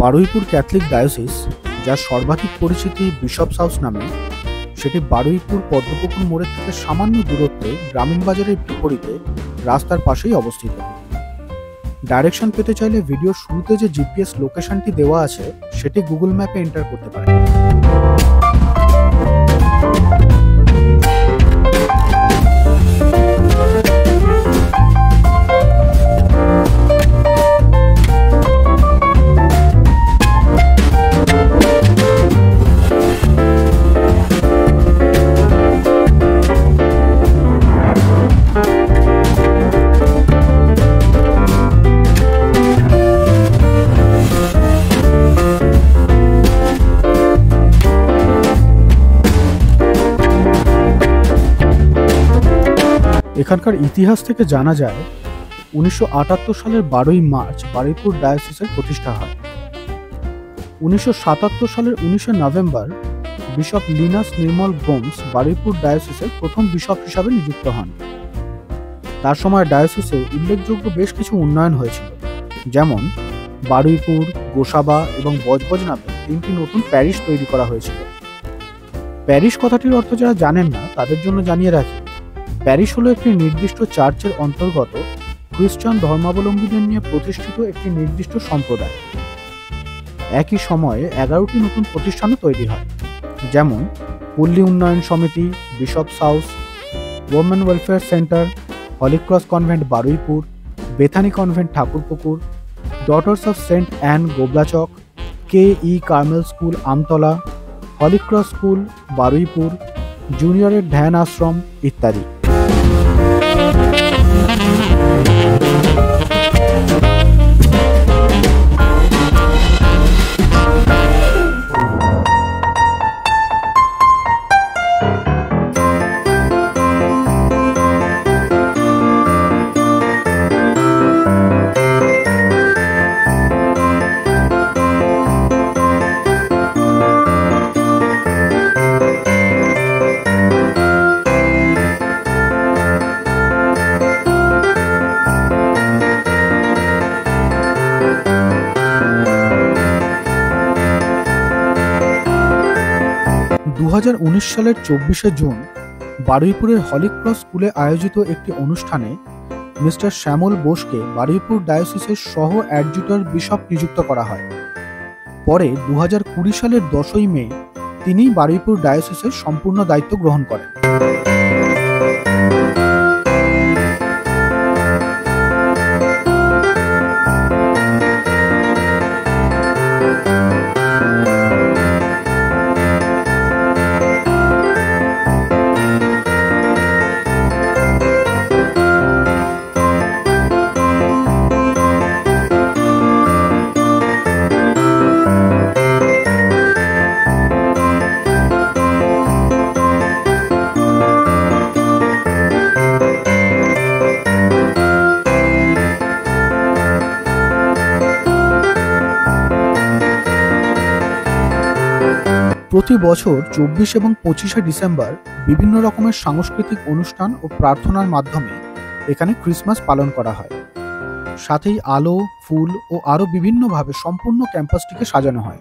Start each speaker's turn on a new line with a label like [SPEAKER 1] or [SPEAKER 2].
[SPEAKER 1] Baruipur Catholic diocese, যার সর্বাধিক পরিচিতি বিশপস হাউস নামে, সেটি বারুইপুর পদ্মপুকুর মোড়ের থেকে সামান্য দূরত্বে গ্রামীণ বাজারের বিপরীতে রাস্তার পাশেই অবস্থিত। ডাইরেকশন পেতে চাইলে ভিডিওর শুরুতে যে জিপিএস লোকেশনটি দেওয়া আছে সেটি গুগল ম্যাপে এন্টার করতে পারেন। এখানকার ইতিহাস থেকে জানা যায় 1978 সালের 12ই মার্চ বারুইপুর ডায়োসিসের প্রতিষ্ঠা হয়। 1977 সালের 19 নভেম্বর বিশপ লিনাস নির্মল গোমস বারুইপুর ডায়োসিসের প্রথম বিশপ হিসাবে নিযুক্ত হন। তার সময় ডায়োসিসে উল্লেখযোগ্য বেশ কিছু উন্নয়ন হয়েছিল, যেমন বারুইপুর, গোসাবা এবং বজবজ নামে 3টি নতুন প্যারিশ তৈরি করা হয়েছিল। প্যারিশ কথাটির অর্থ যারা জানেন না তাদের জন্য জানিয়ে রাখি, প্যারিশ হলো একটি নির্দিষ্ট চার্চের অন্তর্গত খ্রিস্টান ধর্মাবলম্বীদের নিয়ে প্রতিষ্ঠিত একটি নির্দিষ্ট সম্প্রদায়। একই সময়ে 11টি নতুন প্রতিষ্ঠানও তৈরি হয়, যেমন পল্লী উন্নয়ন সমিতি, Bishop's House, Women Welfare Centre, Holy Cross Convent Baruipur, Bethany Convent Thakurpukur, Daughters of Saint Ann Gobalachak, KE. Carmel School Amtala, Holy Cross School Baruipur, জুনিয়রের ধ্যান আশ্রম ইত্যাদি। সালের 24শে জুন বারুইপুরের হলি ক্রস স্কুলে আয়োজিত একটি অনুষ্ঠানে মিস্টার শ্যামল বোসকে বারুইপুর ডায়োসিসের সহ অ্যাডজুটর বিশপ নিযুক্ত করা হয়। পরে 2020 সালের 10ই মে তিনি বারুইপুর ডায়োসিসের সম্পূর্ণ দায়িত্ব গ্রহণ করেন। প্রতি বছর 24 এবং 25শে ডিসেম্বর বিভিন্ন রকমের সাংস্কৃতিক অনুষ্ঠান ও প্রার্থনার মাধ্যমে এখানে ক্রিসমাস পালন করা হয়। সাথেই আলো, ফুল ও আরও বিভিন্নভাবে সম্পূর্ণ ক্যাম্পাসটিকে সাজানো হয়।